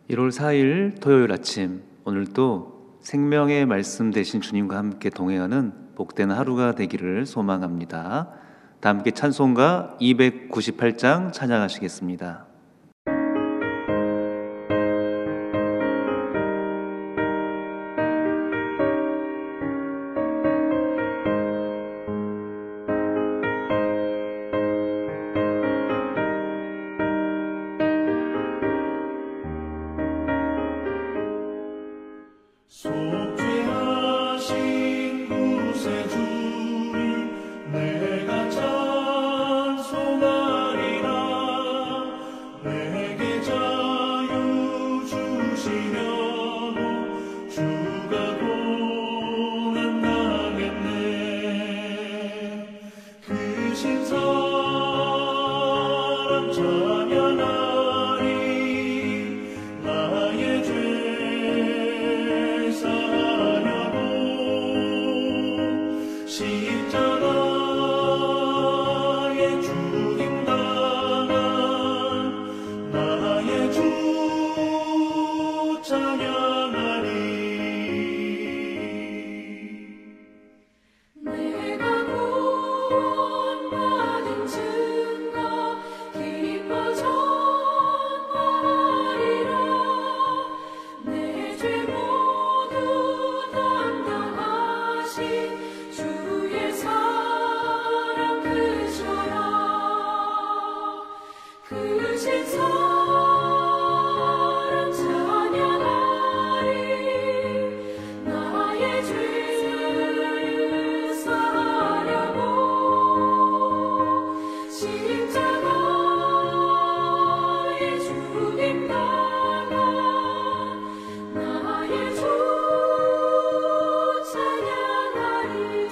1월 4일 토요일 아침, 오늘도 생명의 말씀 되신 주님과 함께 동행하는 복된 하루가 되기를 소망합니다. 다 함께 찬송가 298장 찬양하시겠습니다. 속죄하신 구세주를 내가 찬송하리라. 내게 자유 주시려고 주가 고난당했네. 그 신사랑 찬양하리. 나의 죄 십자가에 죽임당한 나의 주 찬양하리. 내가 구원받은 증거 기뻐 전하리라. 내 죄 모두 담당하신 주의 사랑 크셔라. 크신 사랑 찬양하리. 나의 죄를 사하려고 십자가에 죽임당한 나의 주 찬양하리.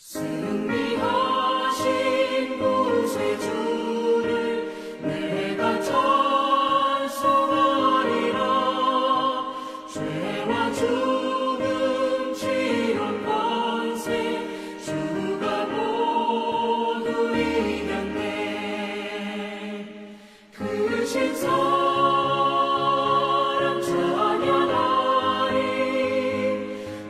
승리하신 구세주를 내가 찬송하리라. 죄와 죽음 치료 권세 주가 모두 이겼네. 그 신사랑 찬양하리.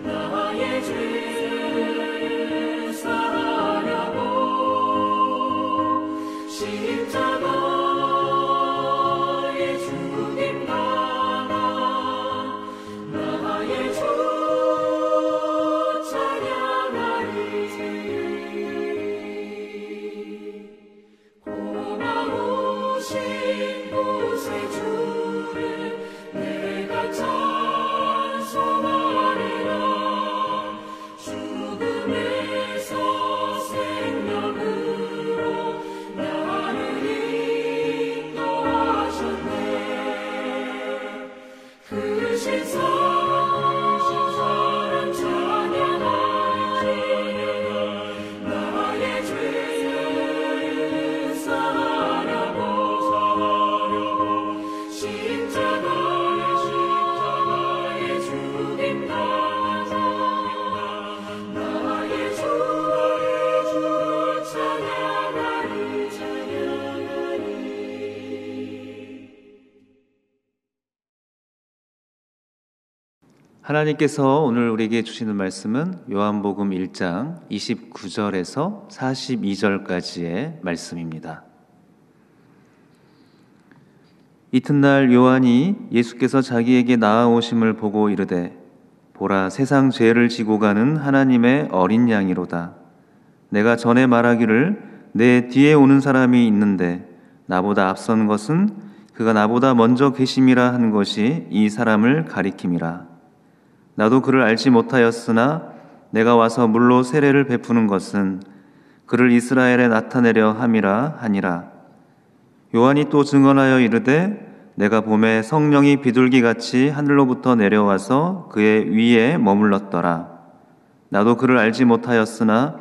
나의 죄를 사하려고 십자가에 죽임당한 나의 주 찬양하리. 고마우신 구세주를 내가 찬송하리라. 죽음에서 생명으로 나를 인도하셨네. 그 신사랑 찬양하리. 나의 죄를 사하려고 십자가에 죽임당한 나의 주 찬양하리. 하나님께서 오늘 우리에게 주시는 말씀은 요한복음 1장 29절에서 42절까지의 말씀입니다. 이튿날 요한이 예수께서 자기에게 나아오심을 보고 이르되 보라, 세상 죄를 지고 가는 하나님의 어린 양이로다. 내가 전에 말하기를 내 뒤에 오는 사람이 있는데 나보다 앞선 것은 그가 나보다 먼저 계심이라 한 것이 이 사람을 가리킴이라. 나도 그를 알지 못하였으나 내가 와서 물로 세례를 베푸는 것은 그를 이스라엘에 나타내려 함이라 하니라. 요한이 또 증언하여 이르되 내가 봄에 성령이 비둘기같이 하늘로부터 내려와서 그의 위에 머물렀더라. 나도 그를 알지 못하였으나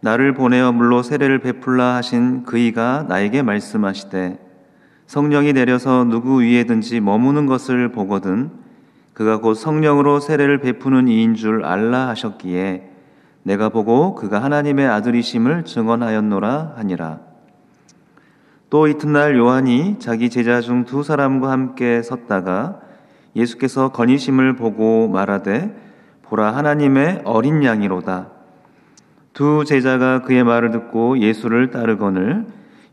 나를 보내어 물로 세례를 베풀라 하신 그이가 나에게 말씀하시되 성령이 내려서 누구 위에든지 머무는 것을 보거든 그가 곧 성령으로 세례를 베푸는 이인 줄 알라 하셨기에 내가 보고 그가 하나님의 아들이심을 증언하였노라 하니라. 또 이튿날 요한이 자기 제자 중 두 사람과 함께 섰다가 예수께서 거니심을 보고 말하되 보라 하나님의 어린 양이로다. 두 제자가 그의 말을 듣고 예수를 따르거늘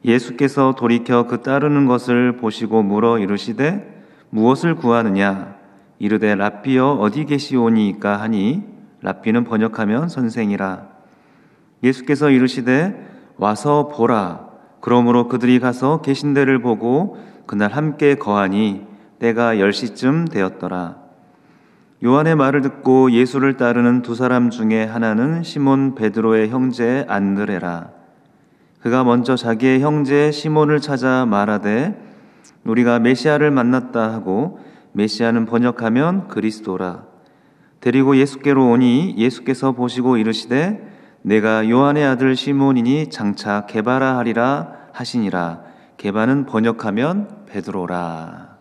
예수께서 돌이켜 그 따르는 것을 보시고 물어 이르시되 무엇을 구하느냐 이르되 랍비여 어디 계시오니이까 하니 랍비는 번역하면 선생이라. 예수께서 이르시되 와서 보라. 그러므로 그들이 가서 계신 데를 보고 그날 함께 거하니 때가 10시쯤 되었더라. 요한의 말을 듣고 예수를 따르는 두 사람 중에 하나는 시몬 베드로의 형제 안드레라. 그가 먼저 자기의 형제 시몬을 찾아 말하되 우리가 메시아를 만났다 하고 메시아는 번역하면 그리스도라. 데리고 예수께로 오니 예수께서 보시고 이르시되 내가 요한의 아들 시몬이니 장차 게바라 하리라 하시니라. 게바는 번역하면 베드로라.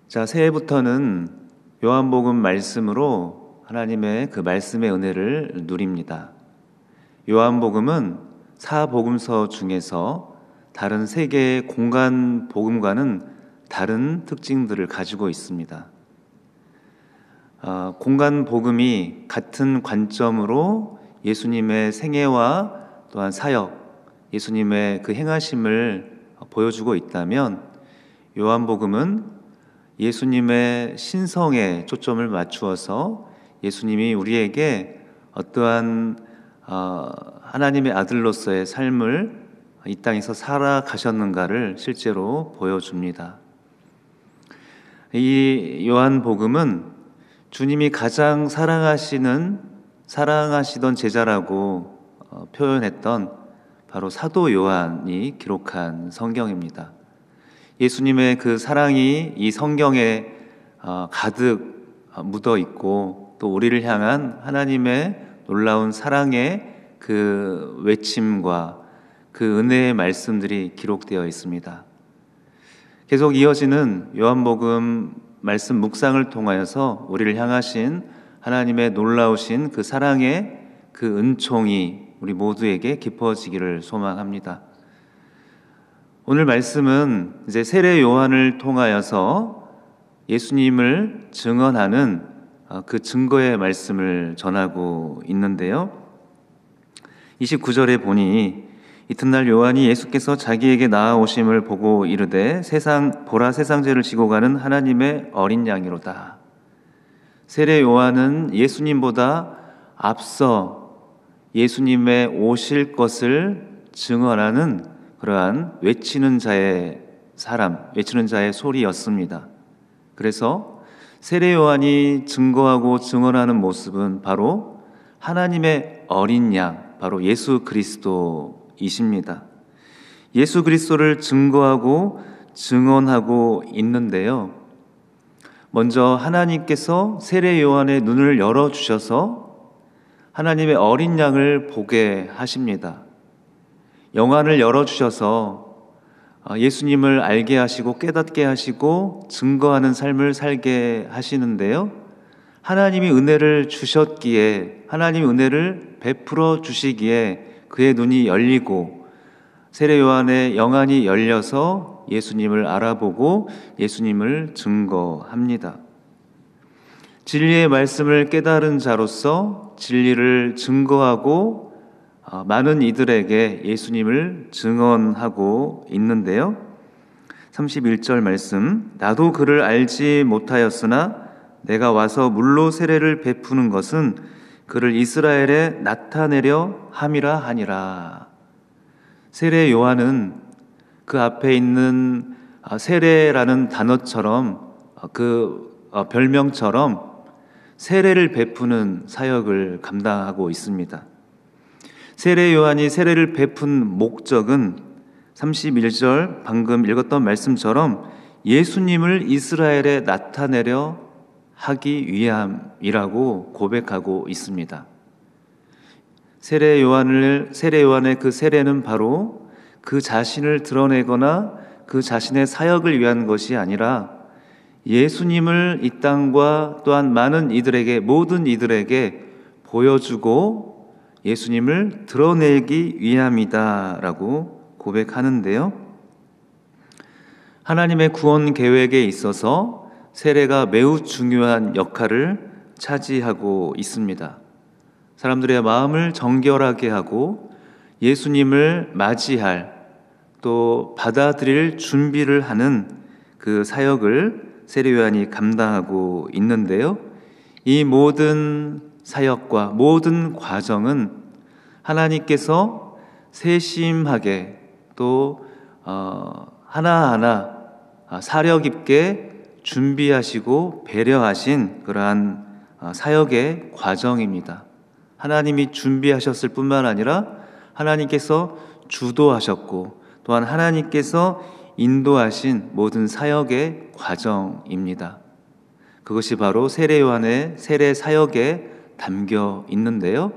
자, 새해부터는 요한복음 말씀으로 하나님의 그 말씀의 은혜를 누립니다. 요한복음은 사복음서 중에서 다른 세 개의 공간 복음과는 다른 특징들을 가지고 있습니다. 공간 복음이 같은 관점으로 예수님의 생애와 또한 사역, 예수님의 그 행하심을 보여주고 있다면 요한복음은 예수님의 신성에 초점을 맞추어서 예수님이 우리에게 어떠한 하나님의 아들로서의 삶을 이 땅에서 살아가셨는가를 실제로 보여줍니다. 이 요한복음은 주님이 가장 사랑하시던 제자라고 표현했던 바로 사도 요한이 기록한 성경입니다. 예수님의 그 사랑이 이 성경에 가득 묻어 있고 또 우리를 향한 하나님의 놀라운 사랑의 그 외침과 그 은혜의 말씀들이 기록되어 있습니다. 계속 이어지는 요한복음 말씀 묵상을 통하여서 우리를 향하신 하나님의 놀라우신 그 사랑의 그 은총이 우리 모두에게 깊어지기를 소망합니다. 오늘 말씀은 이제 세례 요한을 통하여서 예수님을 증언하는 그 증거의 말씀을 전하고 있는데요. 29절에 보니 이튿날 요한이 예수께서 자기에게 나아오심을 보고 이르되 보라 세상 죄를 지고 가는 하나님의 어린 양이로다. 세례 요한은 예수님보다 앞서 예수님의 오실 것을 증언하는 그러한 외치는 자의 소리였습니다. 그래서 세례 요한이 증거하고 증언하는 모습은 바로 하나님의 어린 양, 바로 예수 그리스도이십니다. 예수 그리스도를 증거하고 증언하고 있는데요. 먼저 하나님께서 세례 요한의 눈을 열어주셔서 하나님의 어린 양을 보게 하십니다. 영안을 열어주셔서 예수님을 알게 하시고 깨닫게 하시고 증거하는 삶을 살게 하시는데요. 하나님이 은혜를 주셨기에, 하나님이 은혜를 베풀어 주시기에 그의 눈이 열리고 세례 요한의 영안이 열려서 예수님을 알아보고 예수님을 증거합니다. 진리의 말씀을 깨달은 자로서 진리를 증거하고 많은 이들에게 예수님을 증언하고 있는데요. 31절 말씀, 나도 그를 알지 못하였으나 내가 와서 물로 세례를 베푸는 것은 그를 이스라엘에 나타내려 함이라 하니라. 세례 요한은 그 앞에 있는 세례라는 단어처럼 그 별명처럼 세례를 베푸는 사역을 감당하고 있습니다. 세례 요한이 세례를 베푼 목적은 31절 방금 읽었던 말씀처럼 예수님을 이스라엘에 나타내려 하기 위함이라고 고백하고 있습니다. 세례 요한의 그 세례는 바로 그 자신을 드러내거나 그 자신의 사역을 위한 것이 아니라 예수님을 이 땅과 또한 많은 이들에게, 모든 이들에게 보여주고 예수님을 드러내기 위함이다라고 고백하는데요. 하나님의 구원 계획에 있어서 세례가 매우 중요한 역할을 차지하고 있습니다. 사람들의 마음을 정결하게 하고 예수님을 맞이할, 또 받아들일 준비를 하는 그 사역을 세례 요한이 감당하고 있는데요. 이 모든 사역과 모든 과정은 하나님께서 세심하게 또 하나하나 사려 깊게 준비하시고 배려하신 그러한 사역의 과정입니다. 하나님이 준비하셨을 뿐만 아니라 하나님께서 주도하셨고 또한 하나님께서 인도하신 모든 사역의 과정입니다. 그것이 바로 세례 요한의 세례 사역에 담겨 있는데요.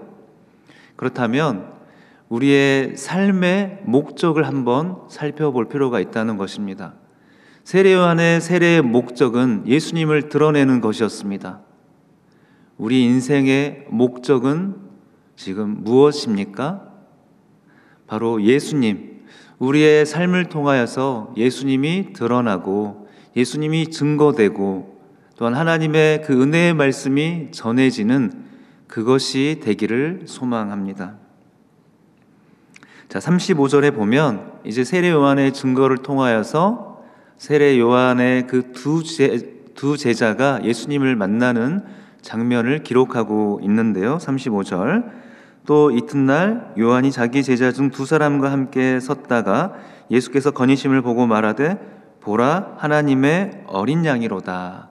그렇다면 우리의 삶의 목적을 한번 살펴볼 필요가 있다는 것입니다. 세례 요한의 세례의 목적은 예수님을 드러내는 것이었습니다. 우리 인생의 목적은 지금 무엇입니까? 바로 예수님, 우리의 삶을 통하여서 예수님이 드러나고 예수님이 증거되고 또한 하나님의 그 은혜의 말씀이 전해지는 그것이 되기를 소망합니다. 자, 35절에 보면 이제 세례 요한의 증거를 통하여서 세례 요한의 그 두 제자가 예수님을 만나는 장면을 기록하고 있는데요. 35절, 또 이튿날 요한이 자기 제자 중 두 사람과 함께 섰다가 예수께서 거니심을 보고 말하되 보라 하나님의 어린 양이로다.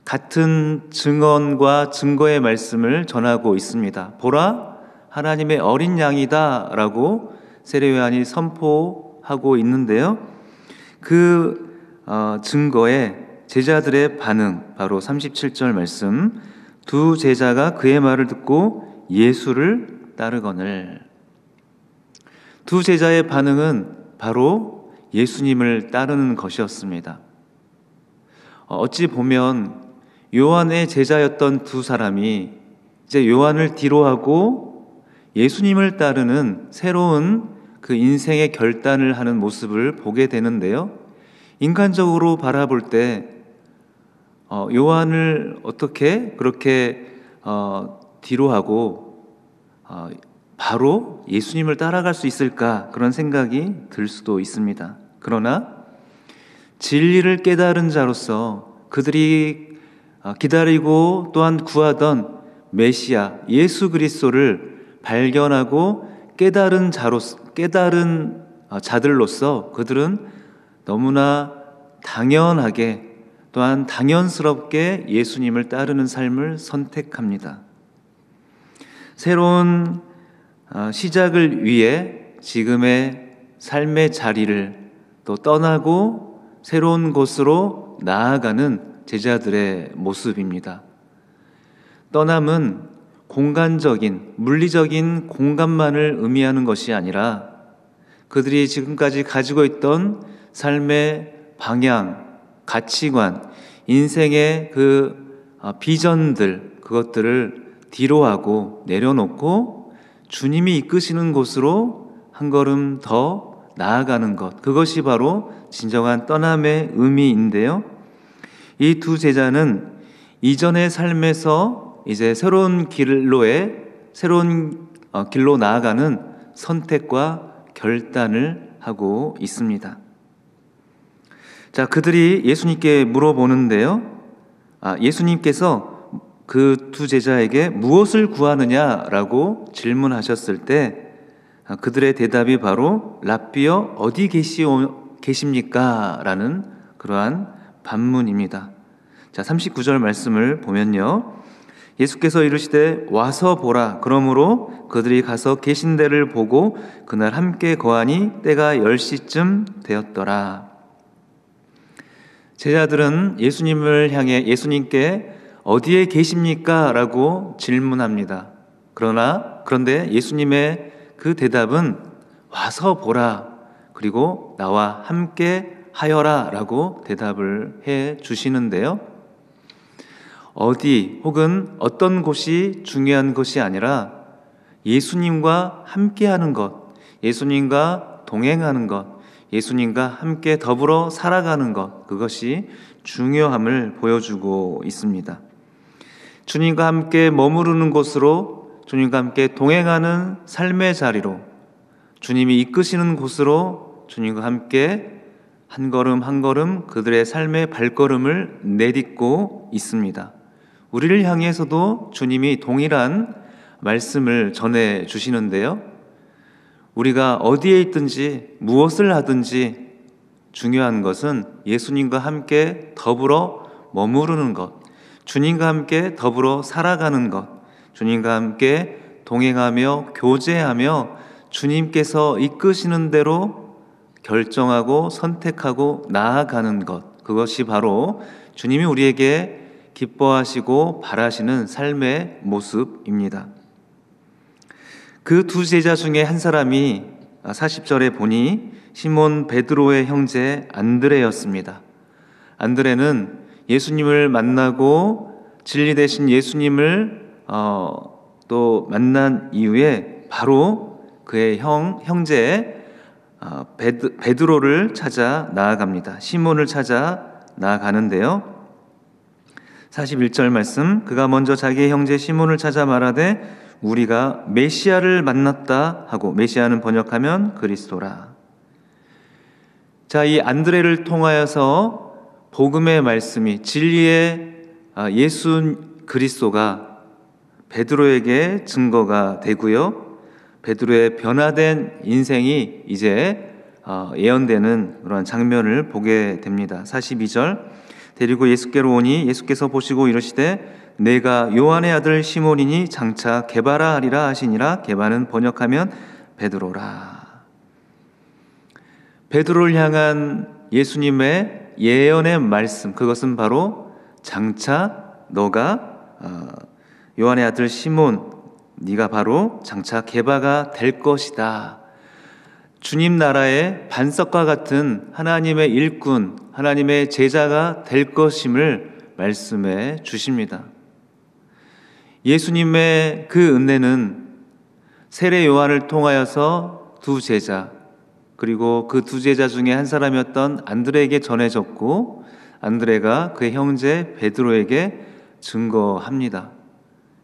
같은 증언과 증거의 말씀을 전하고 있습니다. 보라 하나님의 어린 양이다 라고 세례 요한이 선포하고 있는데요. 그 증거에 제자들의 반응, 바로 37절 말씀, 두 제자가 그의 말을 듣고 예수를 따르거늘. 두 제자의 반응은 바로 예수님을 따르는 것이었습니다. 어찌 보면 요한의 제자였던 두 사람이 이제 요한을 뒤로하고 예수님을 따르는 새로운 그 인생의 결단을 하는 모습을 보게 되는데요. 인간적으로 바라볼 때 요한을 어떻게 그렇게 뒤로하고 바로 예수님을 따라갈 수 있을까, 그런 생각이 들 수도 있습니다. 그러나 진리를 깨달은 자로서 그들이 기다리고 또한 구하던 메시아 예수 그리스도를 발견하고 깨달은 자들로서 그들은 너무나 당연하게 또한 당연스럽게 예수님을 따르는 삶을 선택합니다. 새로운 시작을 위해 지금의 삶의 자리를 또 떠나고 새로운 곳으로 나아가는 제자들의 모습입니다. 떠남은 공간적인, 물리적인 공간만을 의미하는 것이 아니라 그들이 지금까지 가지고 있던 삶의 방향, 가치관, 인생의 그 비전들, 그것들을 뒤로하고 내려놓고 주님이 이끄시는 곳으로 한 걸음 더 나아가는 것, 그것이 바로 진정한 떠남의 의미인데요. 이 두 제자는 이전의 삶에서 이제 새로운 길로 나아가는 선택과 결단을 하고 있습니다. 자, 그들이 예수님께 물어보는데요. 예수님께서 그 두 제자에게 무엇을 구하느냐라고 질문하셨을 때 그들의 대답이 바로 랍비여 어디 계십니까? 라는 그러한 반문입니다. 자, 39절 말씀을 보면요. 예수께서 이르시되 와서 보라. 그러므로 그들이 가서 계신 데를 보고 그날 함께 거하니 때가 10시쯤 되었더라. 제자들은 예수님을 향해 예수님께 어디에 계십니까? 라고 질문합니다. 그런데 예수님의 그 대답은 와서 보라. 그리고 나와 함께 하여라 라고 대답을 해 주시는데요. 어디 혹은 어떤 곳이 중요한 것이 아니라 예수님과 함께하는 것, 예수님과 동행하는 것, 예수님과 함께 더불어 살아가는 것, 그것이 중요함을 보여주고 있습니다. 주님과 함께 머무르는 곳으로, 주님과 함께 동행하는 삶의 자리로, 주님이 이끄시는 곳으로 주님과 함께 한 걸음 한 걸음 그들의 삶의 발걸음을 내딛고 있습니다. 우리를 향해서도 주님이 동일한 말씀을 전해 주시는데요. 우리가 어디에 있든지 무엇을 하든지 중요한 것은 예수님과 함께 더불어 머무르는 것, 주님과 함께 더불어 살아가는 것, 주님과 함께 동행하며 교제하며 주님께서 이끄시는 대로 결정하고 선택하고 나아가는 것, 그것이 바로 주님이 우리에게 기뻐하시고 바라시는 삶의 모습입니다. 그 두 제자 중에 한 사람이 40절에 보니 시몬 베드로의 형제 안드레였습니다. 안드레는 예수님을 만나고 진리 되신 예수님을 또 만난 이후에 바로 그의 형제 베드로를 찾아 나아갑니다. 시몬을 찾아 나아가는데요. 41절 말씀, 그가 먼저 자기의 형제 시몬을 찾아 말하되 우리가 메시아를 만났다 하고, 메시아는 번역하면 그리스도라. 자, 이 안드레를 통하여서 복음의 말씀이, 진리의 예수 그리스도가 베드로에게 증거가 되고요, 베드로의 변화된 인생이 이제 예언되는 그런 장면을 보게 됩니다. 42절, 데리고 예수께로 오니 예수께서 보시고 이르시되 내가 요한의 아들 시몬이니 장차 게바라 하리라 하시니라. 게바는 번역하면 베드로라. 베드로를 향한 예수님의 예언의 말씀, 그것은 바로 장차 너가 요한의 아들 시몬, 네가 바로 장차 게바가 될 것이다. 주님 나라의 반석과 같은 하나님의 일꾼, 하나님의 제자가 될 것임을 말씀해 주십니다. 예수님의 그 은혜는 세례 요한을 통하여서 두 제자, 그리고 그 두 제자 중에 한 사람이었던 안드레에게 전해졌고, 안드레가 그의 형제 베드로에게 증거합니다.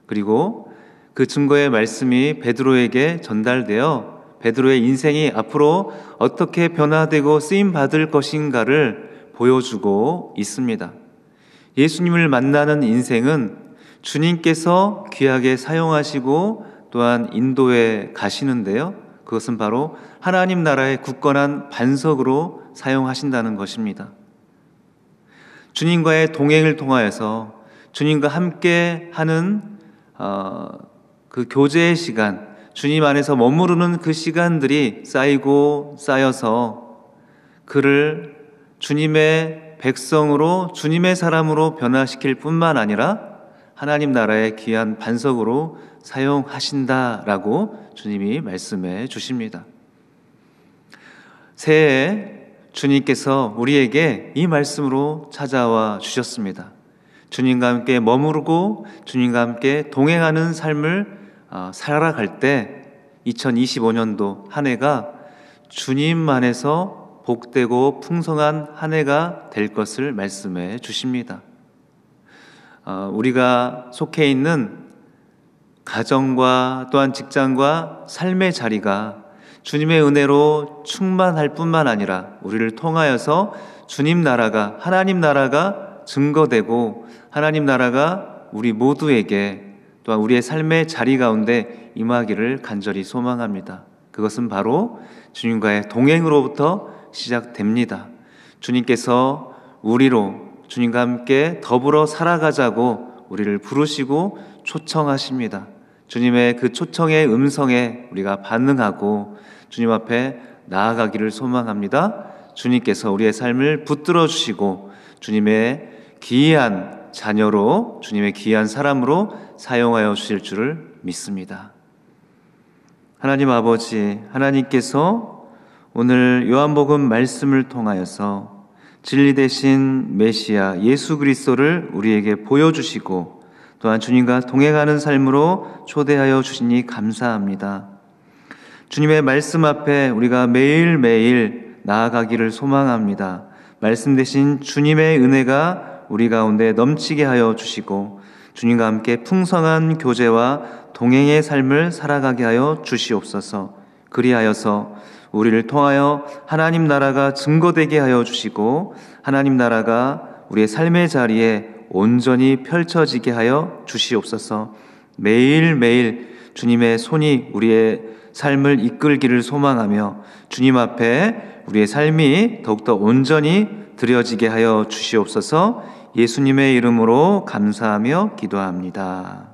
그리고 그 증거의 말씀이 베드로에게 전달되어 베드로의 인생이 앞으로 어떻게 변화되고 쓰임받을 것인가를 보여주고 있습니다. 예수님을 만나는 인생은 주님께서 귀하게 사용하시고 또한 인도해 가시는데요, 그것은 바로 하나님 나라의 굳건한 반석으로 사용하신다는 것입니다. 주님과의 동행을 통하여서 주님과 함께 하는 그 교제의 시간, 주님 안에서 머무르는 그 시간들이 쌓이고 쌓여서 그를 주님의 백성으로, 주님의 사람으로 변화시킬 뿐만 아니라 하나님 나라의 귀한 반석으로 사용하신다라고 주님이 말씀해 주십니다. 새해에 주님께서 우리에게 이 말씀으로 찾아와 주셨습니다. 주님과 함께 머무르고 주님과 함께 동행하는 삶을 살아갈 때 2025년도 한 해가 주님 안에서 복되고 풍성한 한 해가 될 것을 말씀해 주십니다. 우리가 속해 있는 가정과 또한 직장과 삶의 자리가 주님의 은혜로 충만할 뿐만 아니라 우리를 통하여서 주님 나라가, 하나님 나라가 증거되고 하나님 나라가 우리 모두에게 또한 우리의 삶의 자리 가운데 임하기를 간절히 소망합니다. 그것은 바로 주님과의 동행으로부터 시작됩니다. 주님께서 우리로 주님과 함께 더불어 살아가자고 우리를 부르시고 초청하십니다. 주님의 그 초청의 음성에 우리가 반응하고 주님 앞에 나아가기를 소망합니다. 주님께서 우리의 삶을 붙들어 주시고 주님의 귀한 자녀로, 주님의 귀한 사람으로 사용하여 주실 줄을 믿습니다. 하나님 아버지, 하나님께서 오늘 요한복음 말씀을 통하여서 진리 되신 메시아 예수 그리스도를 우리에게 보여주시고 또한 주님과 동행하는 삶으로 초대하여 주시니 감사합니다. 주님의 말씀 앞에 우리가 매일매일 나아가기를 소망합니다. 말씀 대신 주님의 은혜가 우리 가운데 넘치게 하여 주시고 주님과 함께 풍성한 교제와 동행의 삶을 살아가게 하여 주시옵소서. 그리하여서 우리를 통하여 하나님 나라가 증거되게 하여 주시고 하나님 나라가 우리의 삶의 자리에 온전히 펼쳐지게 하여 주시옵소서. 매일매일 주님의 손이 우리의 삶을 이끌기를 소망하며 주님 앞에 우리의 삶이 더욱더 온전히 드려지게 하여 주시옵소서. 예수님의 이름으로 감사하며 기도합니다.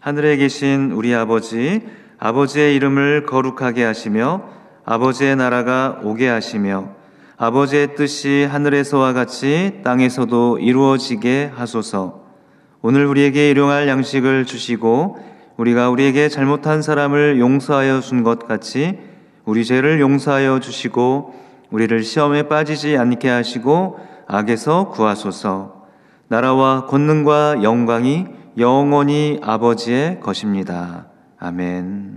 하늘에 계신 우리 아버지, 아버지의 이름을 거룩하게 하시며 아버지의 나라가 오게 하시며 아버지의 뜻이 하늘에서와 같이 땅에서도 이루어지게 하소서. 오늘 우리에게 일용할 양식을 주시고 우리가 우리에게 잘못한 사람을 용서하여 준 것 같이 우리 죄를 용서하여 주시고 우리를 시험에 빠지지 않게 하시고 악에서 구하소서. 나라와 권능과 영광이 영원히 아버지의 것입니다. 아멘.